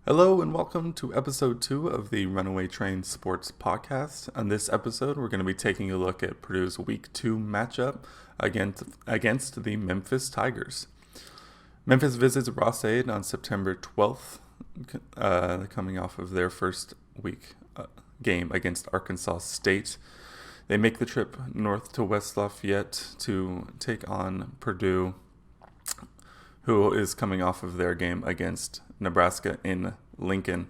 Hello and welcome to episode 2 of the Runaway Train Sports Podcast. On this episode, we're going to be taking a look at Purdue's Week 2 matchup against the Memphis Tigers. Memphis visits Ross-Ade on September 12th, coming off of their first week game against Arkansas State. They make the trip north to West Lafayette to take on Purdue, who is coming off of their game against Nebraska in Lincoln.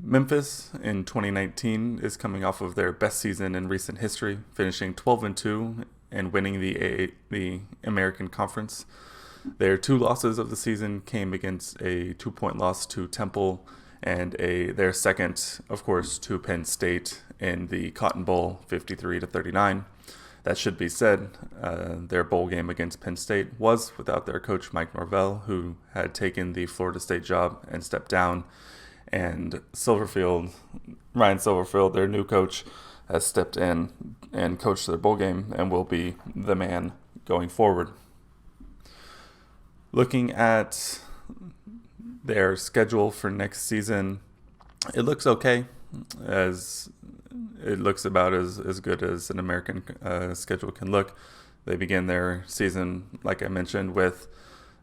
Memphis in 2019 is coming off of their best season in recent history, finishing 12-2 and winning the American Conference. Their two losses of the season came against a 2-point loss to Temple and their second, of course, to Penn State in the Cotton Bowl, 53-39. That should be said, their bowl game against Penn State was without their coach Mike Norvell, who had taken the Florida State job and stepped down. And Ryan Silverfield, their new coach, has stepped in and coached their bowl game and will be the man going forward. Looking at their schedule for next season, it looks okay, as it looks about as good as an American schedule can look. They begin their season, like I mentioned, with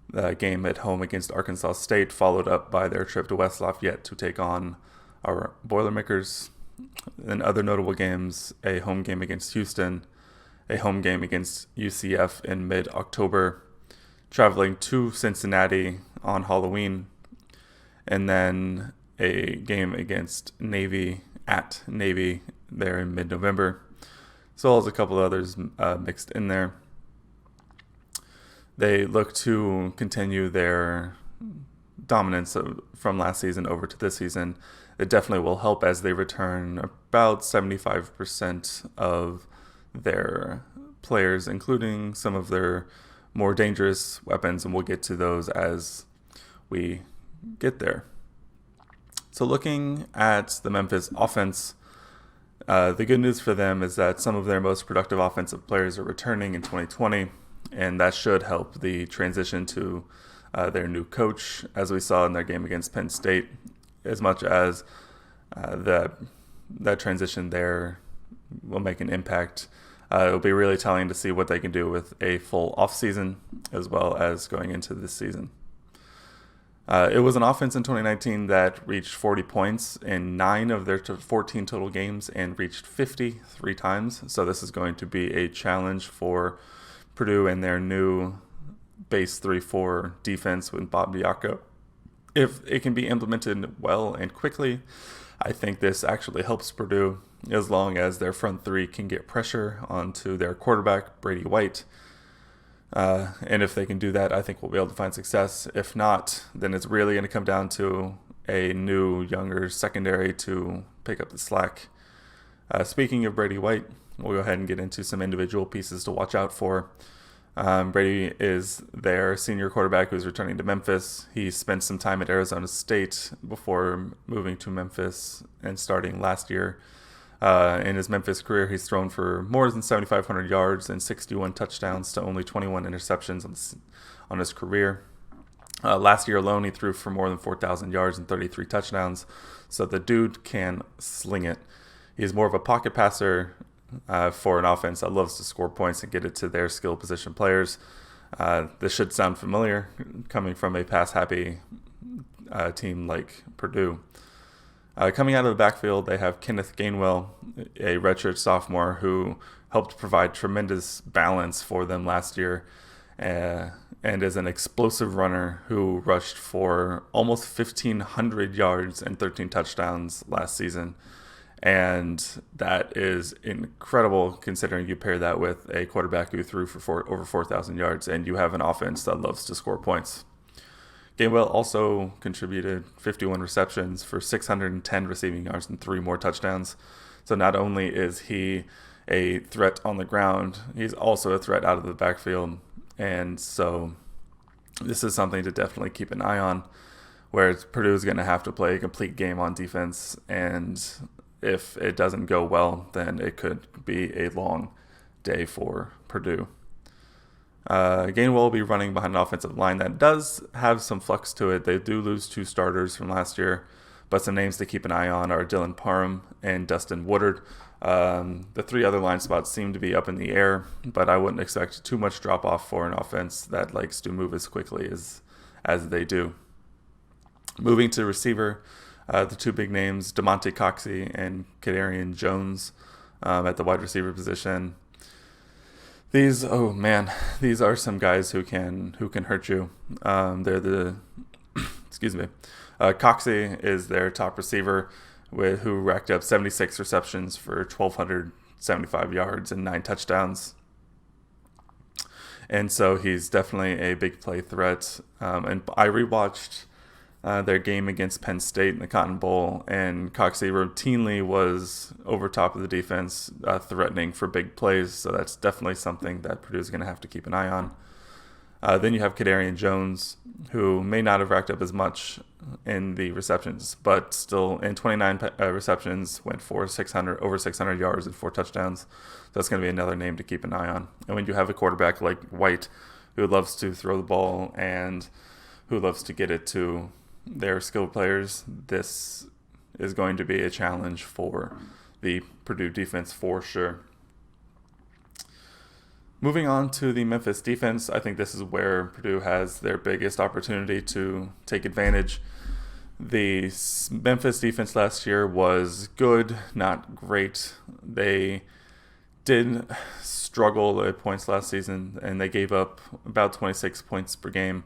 the game at home against Arkansas State, followed up by their trip to West Lafayette to take on our Boilermakers. And other notable games, a home game against Houston, a home game against UCF in mid-October, traveling to Cincinnati on Halloween, and then a game against Navy at Navy there in mid-November, as well as a couple others mixed in there. They look to continue their dominance from last season over to this season. It definitely will help as they return about 75% of their players, including some of their more dangerous weapons, and we'll get to those as we get there. So looking at the Memphis offense, the good news for them is that some of their most productive offensive players are returning in 2020, and that should help the transition to their new coach, as we saw in their game against Penn State, as much as that transition there will make an impact. It'll be really telling to see what they can do with a full offseason, as well as going into this season. It was an offense in 2019 that reached 40 points in 9 of their 14 total games and reached 50 3 times. So this is going to be a challenge for Purdue and their new base 3-4 defense with Bob Diaco. If it can be implemented well and quickly, I think this actually helps Purdue, as long as their front three can get pressure onto their quarterback, Brady White. And if they can do that, I think we'll be able to find success. If not, then it's really going to come down to a new, younger secondary to pick up the slack. Speaking of Brady White, we'll go ahead and get into some individual pieces to watch out for. Brady is their senior quarterback who's returning to Memphis. He spent some time at Arizona State before moving to Memphis and starting last year. In his Memphis career, he's thrown for more than 7,500 yards and 61 touchdowns to only 21 interceptions on his career. Last year alone, he threw for more than 4,000 yards and 33 touchdowns, so the dude can sling it. He's more of a pocket passer for an offense that loves to score points and get it to their skill position players. This should sound familiar coming from a pass-happy team like Purdue. Coming out of the backfield, they have Kenneth Gainwell, a redshirt sophomore who helped provide tremendous balance for them last year, and is an explosive runner who rushed for almost 1,500 yards and 13 touchdowns last season. And that is incredible considering you pair that with a quarterback who threw for over 4,000 yards, and you have an offense that loves to score points. Gainwell also contributed 51 receptions for 610 receiving yards and 3 more touchdowns. So not only is he a threat on the ground, he's also a threat out of the backfield. And so this is something to definitely keep an eye on, where Purdue is going to have to play a complete game on defense. And if it doesn't go well, then it could be a long day for Purdue. Gainwell will be running behind an offensive line that does have some flux to it. They do lose 2 starters from last year, but some names to keep an eye on are Dylan Parham and Dustin Woodard. The 3 other line spots seem to be up in the air, but I wouldn't expect too much drop-off for an offense that likes to move as quickly as they do. Moving to receiver, the 2 big names, DeMonte Coxey and Kadarian Jones at the wide receiver position. These are some guys who can hurt you. They're the excuse me. Coxey is their top receiver, who racked up 76 receptions for 1,275 yards and 9 touchdowns. And so he's definitely a big play threat. And I rewatched their game against Penn State in the Cotton Bowl, and Coxey routinely was over top of the defense, threatening for big plays. So that's definitely something that Purdue's going to have to keep an eye on. Then you have Kadarian Jones, who may not have racked up as much in the receptions, but still in 29 receptions went for over 600 yards and 4 touchdowns. So that's going to be another name to keep an eye on. And when you have a quarterback like White, who loves to throw the ball and who loves to get it to their skilled players, this is going to be a challenge for the Purdue defense for sure. Moving on to the Memphis defense, I think this is where Purdue has their biggest opportunity to take advantage. The Memphis defense last year was good, not great. They did struggle at points last season, and they gave up about 26 points per game.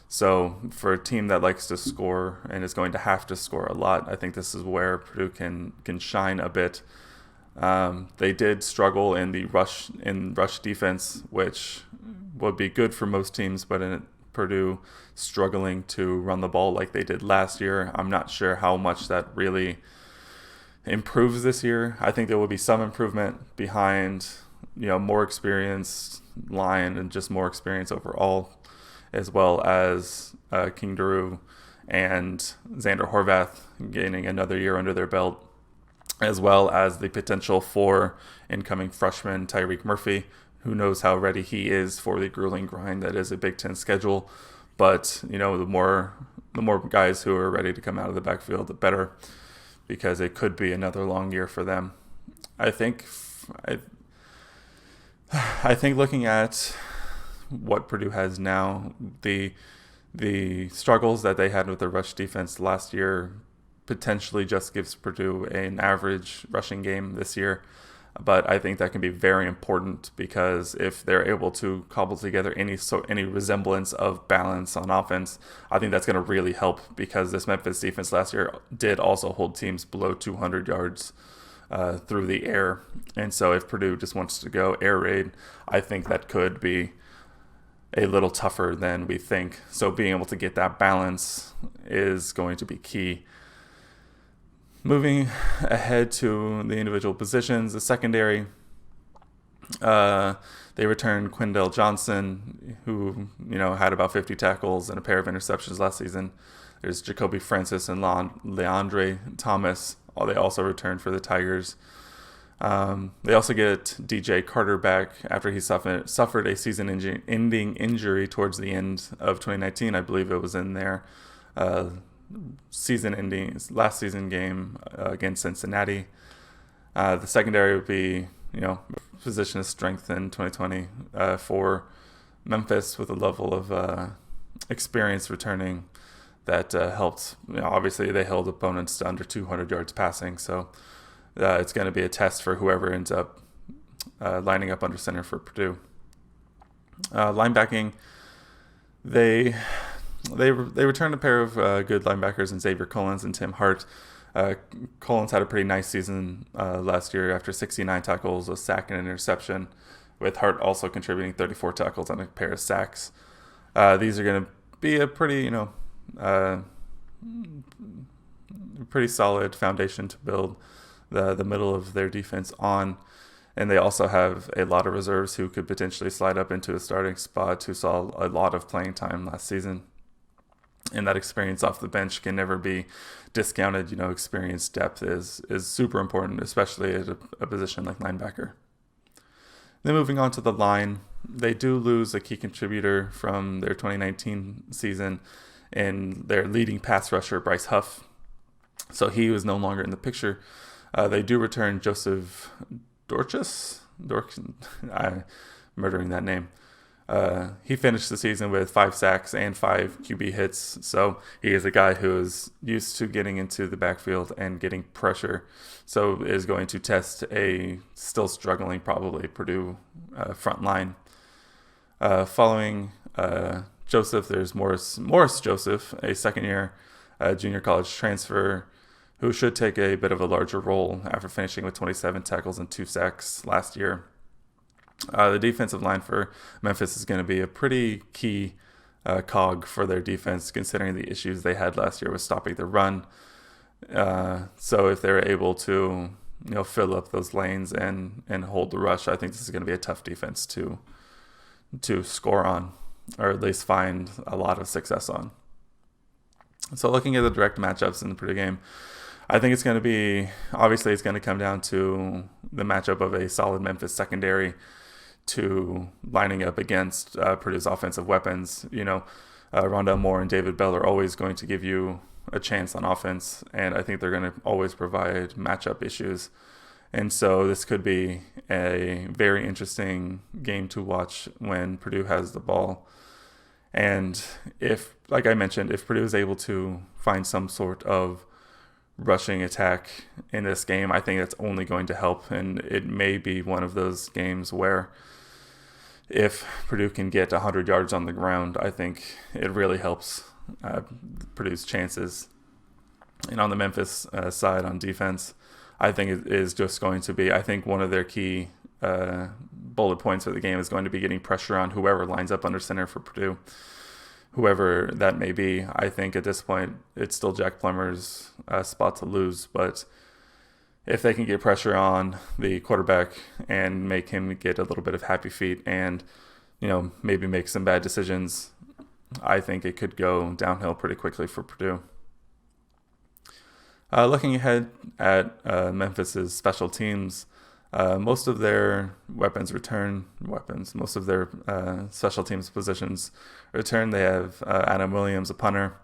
So for a team that likes to score and is going to have to score a lot, I think this is where Purdue can shine a bit. They did struggle in the rush defense, which would be good for most teams, but in Purdue struggling to run the ball like they did last year, I'm not sure how much that really improves this year. I think there will be some improvement behind, more experienced line and just more experience overall, as well as King Daru and Xander Horvath gaining another year under their belt, as well as the potential for incoming freshman Tyreek Murphy. Who knows how ready he is for the grueling grind that is a Big Ten schedule. But, the more guys who are ready to come out of the backfield, the better, because it could be another long year for them. I think looking at what Purdue has now, the struggles that they had with the rush defense last year potentially just gives Purdue an average rushing game this year. But I think that can be very important, because if they're able to cobble together any resemblance of balance on offense, I think that's going to really help, because this Memphis defense last year did also hold teams below 200 yards through the air. And so if Purdue just wants to go air raid, I think that could be a little tougher than we think. So being able to get that balance is going to be key. Moving ahead to the individual positions, the secondary, they returned Quindell Johnson, who had about 50 tackles and a pair of interceptions last season. There's Jacoby Francis and Leandre Thomas. They also returned for the Tigers. They also get DJ Carter back after he suffered a season-ending injury towards the end of 2019. I believe it was in their season-ending last season game against Cincinnati. The secondary would be, position of strength in 2020 for Memphis, with a level of experience returning that helped. Obviously, they held opponents to under 200 yards passing, so it's going to be a test for whoever ends up lining up under center for Purdue. Linebacking, they returned a pair of good linebackers in Xavier Collins and Tim Hart. Collins had a pretty nice season last year after 69 tackles, a sack, and an interception, with Hart also contributing 34 tackles and a pair of sacks. These are going to be a pretty, pretty solid foundation to build the middle of their defense on. And they also have a lot of reserves who could potentially slide up into a starting spot, who saw a lot of playing time last season. And that experience off the bench can never be discounted. Experience depth is super important, especially at a position like linebacker. Then moving on to the line, They do lose a key contributor from their 2019 season and their leading pass rusher, Bryce Huff. So he was no longer in the picture. They do return Joseph Dorchus. I'm murdering that name. He finished the season with 5 sacks and 5 QB hits. So he is a guy who is used to getting into the backfield and getting pressure. So is going to test a still struggling, probably, Purdue front line. Following Joseph, there's Morris Joseph, a second-year junior college transfer who should take a bit of a larger role after finishing with 27 tackles and 2 sacks last year. The defensive line for Memphis is going to be a pretty key cog for their defense, considering the issues they had last year with stopping the run. So if they're able to, fill up those lanes and hold the rush, I think this is going to be a tough defense to score on, or at least find a lot of success on. So looking at the direct matchups in the Purdue game, I think it's going to come down to the matchup of a solid Memphis secondary to lining up against Purdue's offensive weapons. Rondell Moore and David Bell are always going to give you a chance on offense, and I think they're going to always provide matchup issues. And so this could be a very interesting game to watch when Purdue has the ball. And like I mentioned, if Purdue is able to find some sort of rushing attack in this game, I think that's only going to help. And it may be one of those games where if Purdue can get 100 yards on the ground, I think it really helps Purdue's chances. And on the Memphis side on defense, I think it is just going to be, I think one of their key bullet points of the game is going to be getting pressure on whoever lines up under center for Purdue, whoever that may be. I think at this point it's still Jack Plummer's spot to lose, but if they can get pressure on the quarterback and make him get a little bit of happy feet and maybe make some bad decisions, I think it could go downhill pretty quickly for Purdue. Looking ahead at Memphis's special teams, most of their most of their special teams positions return. They have Adam Williams, a punter,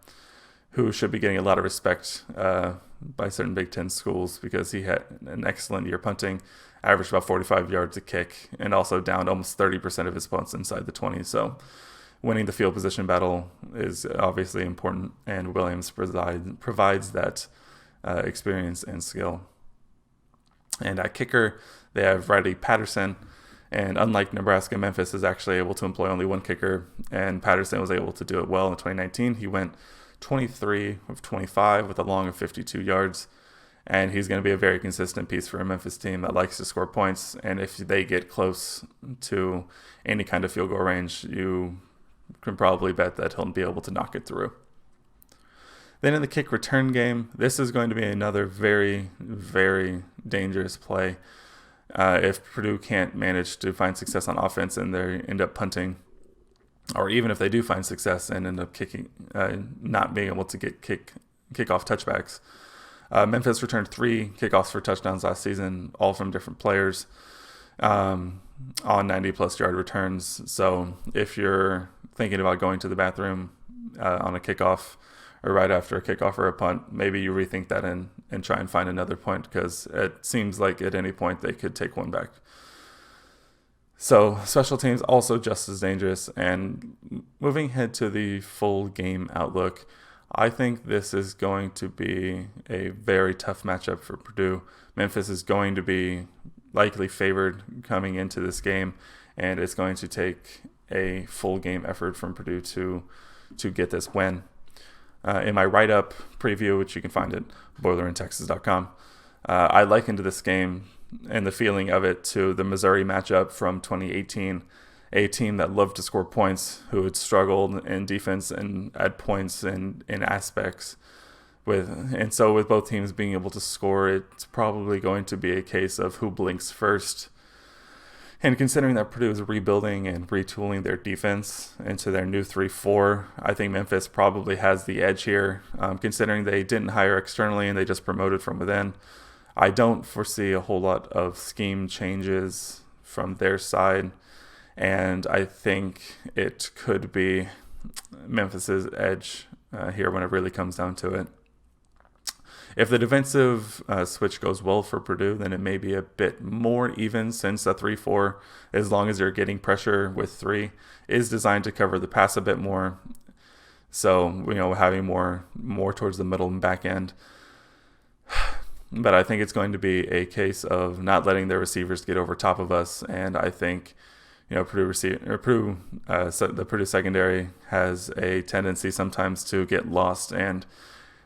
who should be getting a lot of respect by certain Big Ten schools because he had an excellent year punting, averaged about 45 yards a kick, and also downed almost 30% of his punts inside the 20. So winning the field position battle is obviously important, and Williams provides that experience and skill. And at kicker, they have Riley Patterson. And unlike Nebraska, Memphis is actually able to employ only one kicker, and Patterson was able to do it well in 2019. He went 23 of 25 with a long of 52 yards, and he's going to be a very consistent piece for a Memphis team that likes to score points. And if they get close to any kind of field goal range, you can probably bet that he'll be able to knock it through. Then in the kick return game, this is going to be another very, very dangerous play. If Purdue can't manage to find success on offense and they end up punting, or even if they do find success and end up kicking, not being able to get kickoff touchbacks. Memphis returned 3 kickoffs for touchdowns last season, all from different players, on 90-plus yard returns. So if you're thinking about going to the bathroom on a kickoff, or right after a kickoff or a punt, maybe you rethink that and try and find another point, because it seems like at any point they could take one back. So special teams also just as dangerous. And moving ahead to the full game outlook, I think this is going to be a very tough matchup for Purdue. Memphis is going to be likely favored coming into this game, and it's going to take a full game effort from Purdue to get this win. In my write-up preview, which you can find at boilerintexas.com, I likened this game and the feeling of it to the Missouri matchup from 2018, a team that loved to score points, who had struggled in defense and at points in aspects. And so with both teams being able to score, it's probably going to be a case of who blinks first. And considering that Purdue is rebuilding and retooling their defense into their new 3-4, I think Memphis probably has the edge here, considering they didn't hire externally and they just promoted from within. I don't foresee a whole lot of scheme changes from their side. And I think it could be Memphis's edge here when it really comes down to it. If the defensive switch goes well for Purdue, then it may be a bit more even, since a 3-4, as long as you're getting pressure with 3, is designed to cover the pass a bit more. So, having more towards the middle and back end. But I think it's going to be a case of not letting their receivers get over top of us. And I think, the Purdue secondary has a tendency sometimes to get lost, and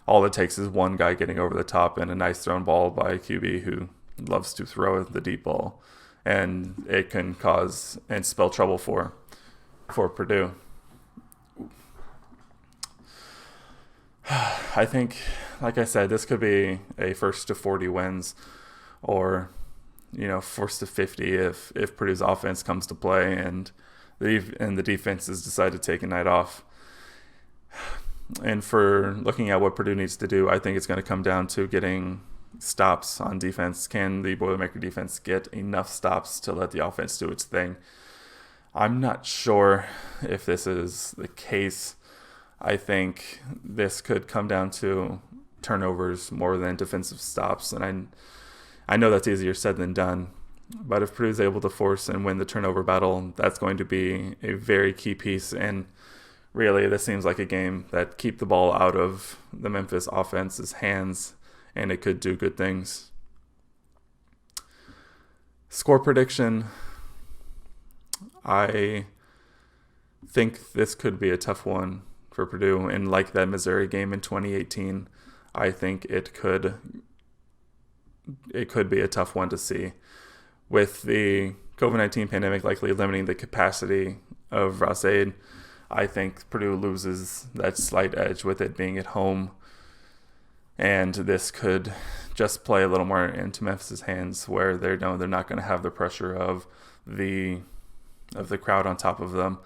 all it takes is one guy getting over the top and a nice thrown ball by a QB who loves to throw the deep ball, and it can cause and spell trouble for Purdue. I think, like I said, this could be a first to 40 wins, or first to 50 if Purdue's offense comes to play and the defenses decide to take a night off. And for looking at what Purdue needs to do, I think it's going to come down to getting stops on defense. Can the Boilermaker defense get enough stops to let the offense do its thing? I'm not sure if this is the case. I think this could come down to turnovers more than defensive stops. And I know that's easier said than done. But if Purdue's able to force and win the turnover battle, that's going to be a very key piece. And really, this seems like a game that keep the ball out of the Memphis offense's hands, and it could do good things. Score prediction. I think this could be a tough one for Purdue. And like that Missouri game in 2018, I think it could be a tough one to see. With the COVID-19 pandemic likely limiting the capacity of Ross-Ade, I think Purdue loses that slight edge with it being at home. And this could just play a little more into Memphis' hands, where they're not going to have the pressure of the crowd on top of them.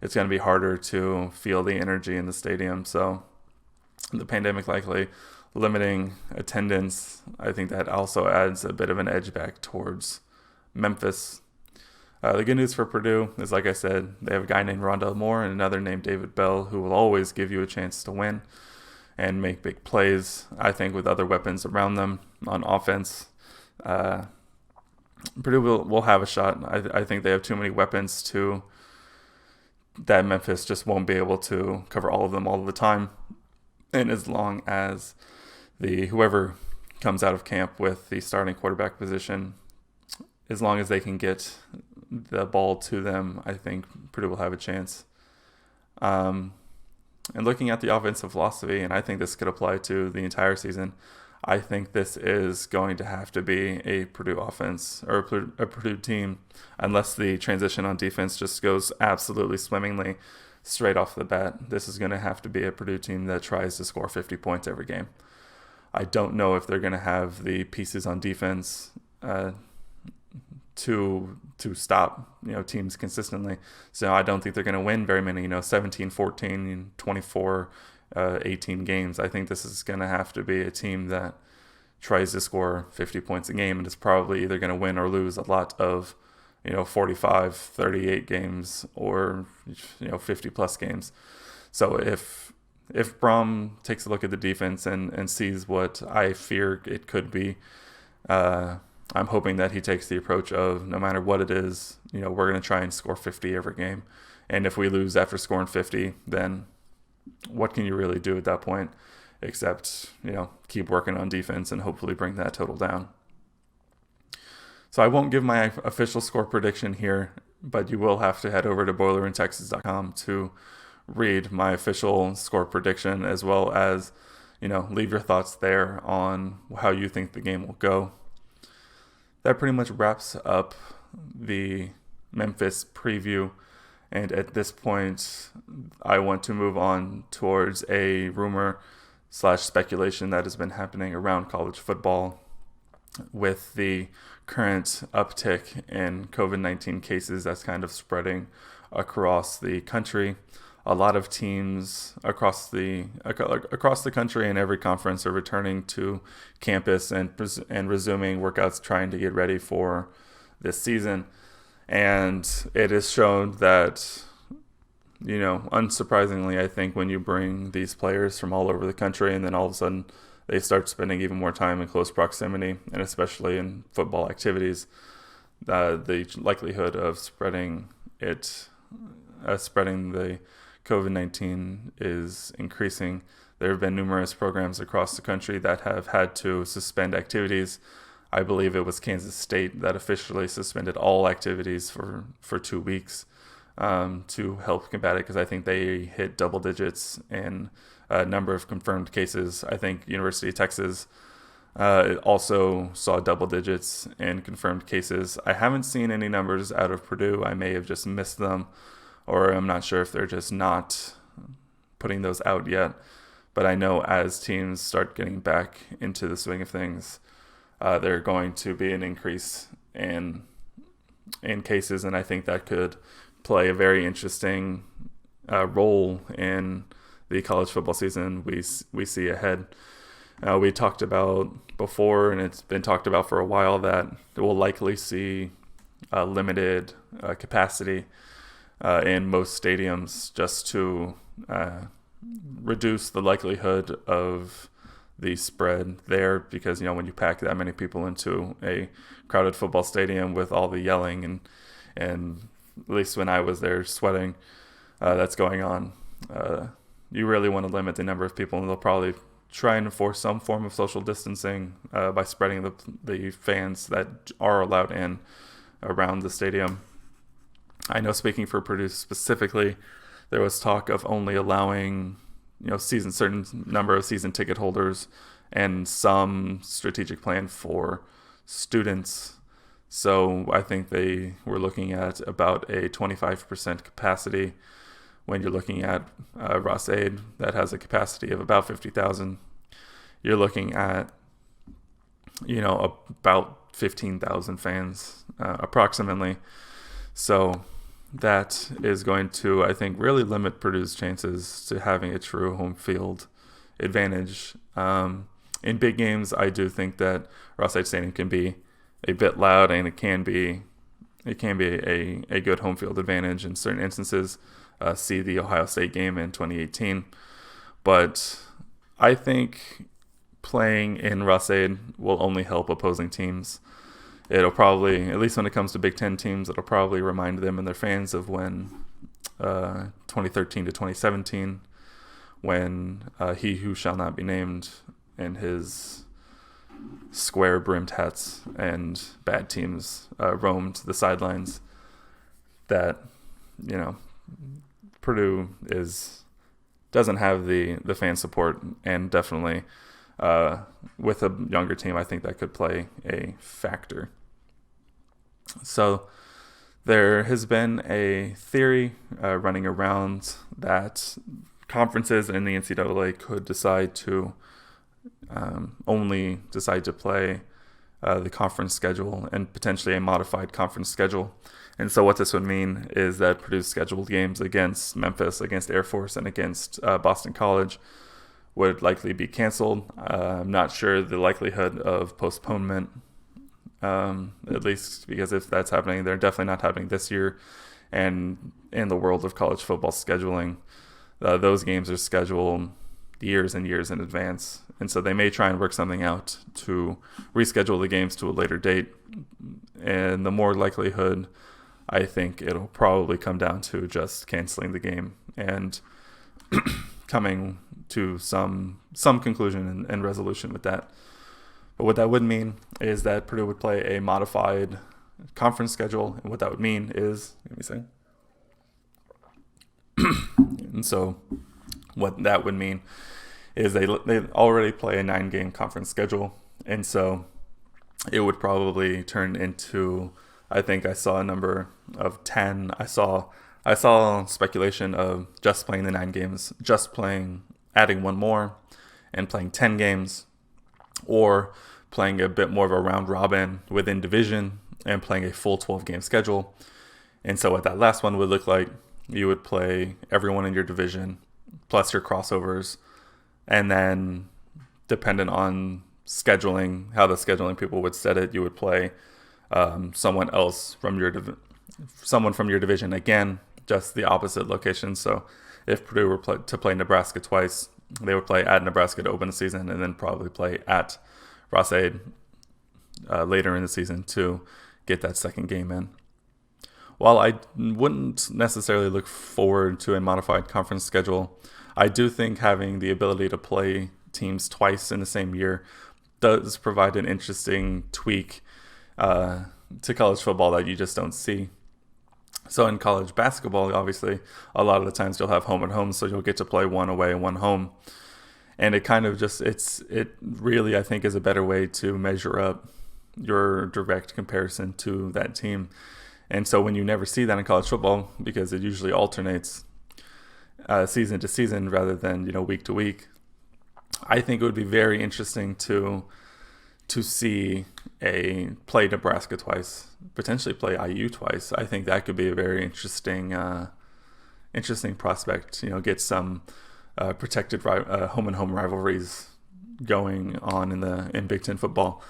It's going to be harder to feel the energy in the stadium. So the pandemic likely limiting attendance, I think that also adds a bit of an edge back towards Memphis. The good news for Purdue is, like I said, they have a guy named Rondell Moore and another named David Bell, who will always give you a chance to win and make big plays. I think with other weapons around them on offense, Purdue will have a shot. I think they have too many weapons that Memphis just won't be able to cover all of them all the time. And as long as whoever comes out of camp with the starting quarterback position, as long as they can get the ball to them, I think Purdue will have a chance. And looking at the offensive philosophy, and I think this could apply to the entire season, I think this is going to have to be a Purdue offense or a Purdue team, unless the transition on defense just goes absolutely swimmingly straight off the bat. This is going to have to be a Purdue team that tries to score 50 points every game. I don't know if they're going to have the pieces on defense to stop teams consistently. So I don't think they're going to win very many 17, 14, 24, 18 games. I think this is going to have to be a team that tries to score 50 points a game, and it's probably either going to win or lose a lot of 45, 38 games or 50 plus games. So if Brom takes a look at the defense and sees what I fear it could be, I'm hoping that he takes the approach of, no matter what it is, we're going to try and score 50 every game. And if we lose after scoring 50, then what can you really do at that point except, keep working on defense and hopefully bring that total down. So I won't give my official score prediction here, but you will have to head over to boilerintexas.com to read my official score prediction, as well as, leave your thoughts there on how you think the game will go. That pretty much wraps up the Memphis preview. And at this point, I want to move on towards a rumor/speculation that has been happening around college football with the current uptick in COVID-19 cases that's kind of spreading across the country. A lot of teams across the country and every conference are returning to campus and resuming workouts, trying to get ready for this season. And it is shown that, unsurprisingly, I think when you bring these players from all over the country and then all of a sudden they start spending even more time in close proximity, and especially in football activities, the likelihood of spreading the COVID-19 is increasing. There have been numerous programs across the country that have had to suspend activities. I believe it was Kansas State that officially suspended all activities for 2 weeks to help combat it, because I think they hit double digits in a number of confirmed cases. I think University of Texas also saw double digits in confirmed cases. I haven't seen any numbers out of Purdue. I may have just missed them, or I'm not sure if they're just not putting those out yet. But I know as teams start getting back into the swing of things, there are going to be an increase in cases, and I think that could play a very interesting role in the college football season we see ahead. We talked about before, and it's been talked about for a while, that we'll likely see limited capacity in most stadiums just to reduce the likelihood of the spread there, because when you pack that many people into a crowded football stadium with all the yelling and at least when I was there, sweating that's going on, you really want to limit the number of people, and they'll probably try and enforce some form of social distancing by spreading the fans that are allowed in around the stadium. I know, speaking for Purdue specifically, there was talk of only allowing certain number of season ticket holders and some strategic plan for students. So I think they were looking at about a 25% capacity. When you're looking at Ross-Ade, that has a capacity of about 50,000, you're looking at about 15,000 fans approximately. So that is going to, I think, really limit Purdue's chances to having a true home field advantage. In big games, I do think that Ross-Ade Stadium can be a bit loud, and it can be a good home field advantage in certain instances. See the Ohio State game in 2018. But I think playing in Ross-Ade will only help opposing teams. It'll probably, at least when it comes to Big Ten teams, it'll probably remind them and their fans of when 2013 to 2017, when he who shall not be named and his square-brimmed hats and bad teams roamed the sidelines. That, Purdue doesn't have the fan support, and definitely with a younger team, I think that could play a factor. So there has been a theory running around that conferences in the NCAA could decide to only decide to play the conference schedule, and potentially a modified conference schedule. And so what this would mean is that Purdue's scheduled games against Memphis, against Air Force, and against Boston College would likely be canceled. I'm not sure the likelihood of postponement, at least because if that's happening, they're definitely not happening this year. And in the world of college football scheduling, those games are scheduled years and years in advance. And so they may try and work something out to reschedule the games to a later date. And the more likelihood, I think it'll probably come down to just canceling the game and coming to some conclusion and resolution with that. But what that would mean is that Purdue would play a modified conference schedule, and what that would mean is, let me see. And so what that would mean is they already play a 9-game conference schedule, and so it would probably turn into, I think I saw a number of 10. I saw speculation of just playing the 9 games, adding one more and playing 10 games, or playing a bit more of a round robin within division and playing a full 12-game schedule. And so what that last one would look like, you would play everyone in your division plus your crossovers, and then dependent on scheduling, how the scheduling people would set it, you would play someone else from your someone from your division again, just the opposite location. So if Purdue were to play Nebraska twice, they would play at Nebraska to open the season and then probably play at Ross-Ade later in the season to get that second game in. While I wouldn't necessarily look forward to a modified conference schedule, I do think having the ability to play teams twice in the same year does provide an interesting tweak to college football that you just don't see. So in college basketball, obviously, a lot of the times you'll have home and home, so you'll get to play one away and one home. And it kind of just, it really, I think, is a better way to measure up your direct comparison to that team. And so when you never see that in college football, because it usually alternates season to season rather than, week to week, I think it would be very interesting to see play Nebraska twice, potentially play IU twice. I think that could be a very interesting prospect. Get some protected home and home rivalries going on in Big Ten football,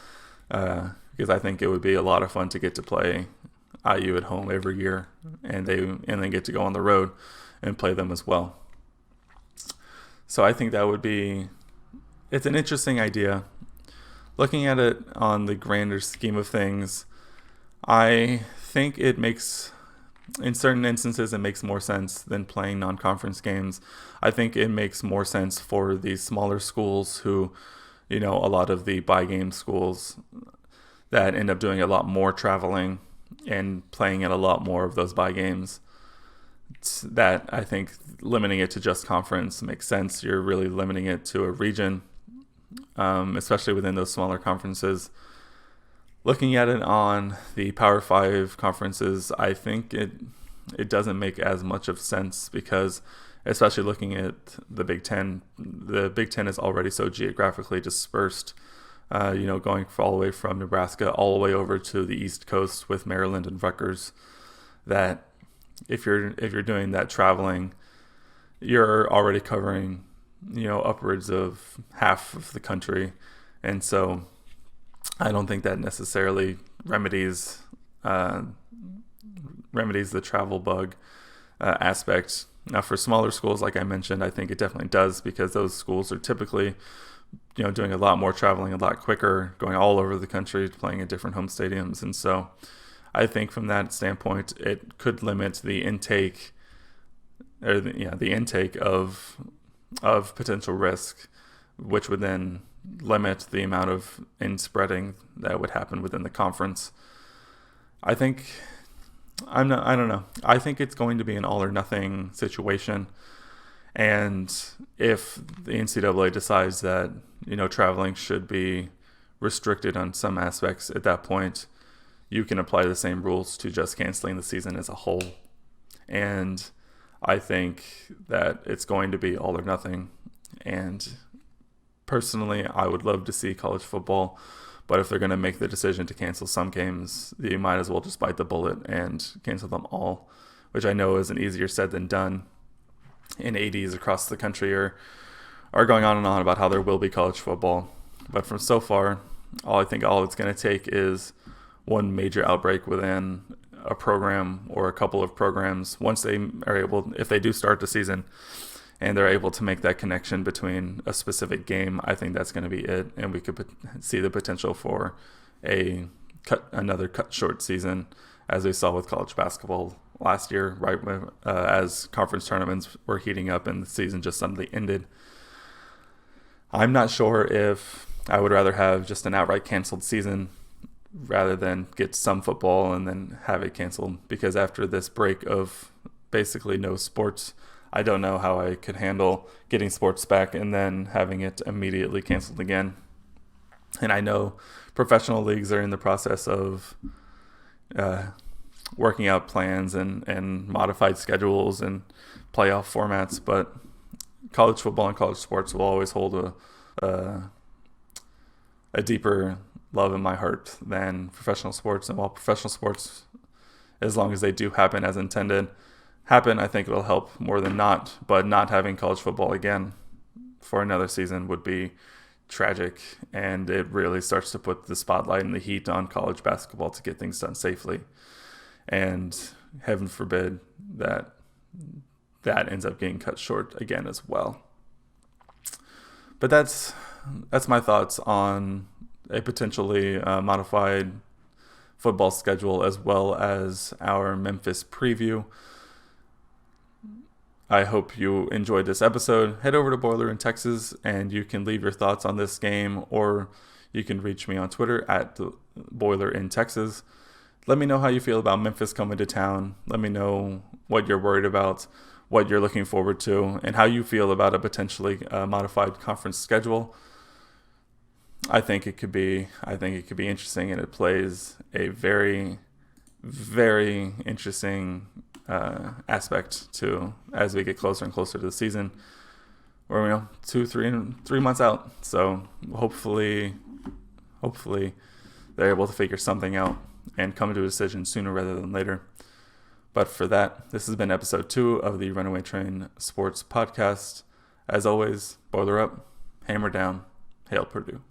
because I think it would be a lot of fun to get to play IU at home every year, and then get to go on the road and play them as well. So I think that would be. It's an interesting idea. Looking at it on the grander scheme of things, I think it makes, in certain instances, it makes more sense than playing non-conference games. I think it makes more sense for these smaller schools who, a lot of the bye-game schools that end up doing a lot more traveling and playing in a lot more of those bye games. That I think limiting it to just conference makes sense. You're really limiting it to a region, especially within those smaller conferences. Looking at it on the Power 5 conferences, I think it doesn't make as much of sense, because especially looking at the Big Ten is already so geographically dispersed, going all the way from Nebraska all the way over to the East Coast with Maryland and Rutgers, that if you're doing that traveling, you're already covering upwards of half of the country. And so I don't think that necessarily remedies the travel bug aspect. Now, for smaller schools, like I mentioned, I think it definitely does, because those schools are typically doing a lot more traveling, a lot quicker, going all over the country, playing at different home stadiums. And so I think from that standpoint, it could limit the intake, or the intake of potential risk, which would then limit the amount of spreading that would happen within the conference. I don't know. I think it's going to be an all or nothing situation. And if the NCAA decides that, traveling should be restricted on some aspects, at that point, you can apply the same rules to just canceling the season as a whole. And I think that it's going to be all or nothing. And personally, I would love to see college football, but if they're going to make the decision to cancel some games, you might as well just bite the bullet and cancel them all, which I know isn't easier said than done. And ADs across the country are going on and on about how there will be college football. But from so far, all it's going to take is one major outbreak within a program or a couple of programs. Once they are able, if they do start the season and they're able to make that connection between a specific game, I think that's going to be it. And we could see the potential for another cut short season, as we saw with college basketball last year, right when, as conference tournaments were heating up and the season just suddenly ended. I'm not sure if I would rather have just an outright canceled season rather than get some football and then have it canceled, because after this break of basically no sports, I don't know how I could handle getting sports back and then having it immediately canceled again. And I know professional leagues are in the process of working out plans and modified schedules and playoff formats, but college football and college sports will always hold a deeper love in my heart than professional sports. And while professional sports, as long as they do happen as intended, I think it'll help more than not. But not having college football again for another season would be tragic, and it really starts to put the spotlight and the heat on college basketball to get things done safely. and heaven forbid that ends up getting cut short again as well. But that's my thoughts on a potentially modified football schedule, as well as our Memphis preview. I hope you enjoyed this episode. Head over to Boiler in Texas, and you can leave your thoughts on this game, or you can reach me on Twitter at Boiler in Texas. Let me know how you feel about Memphis coming to town. Let me know what you're worried about, what you're looking forward to, and how you feel about a potentially modified conference schedule. I think it could be interesting, and it plays a very, very interesting aspect to as we get closer and closer to the season. We're 3 months out, so hopefully they're able to figure something out and come to a decision sooner rather than later. But for that, this has been episode 2 of the Runaway Train Sports Podcast. As always, boiler up, hammer down, hail Purdue.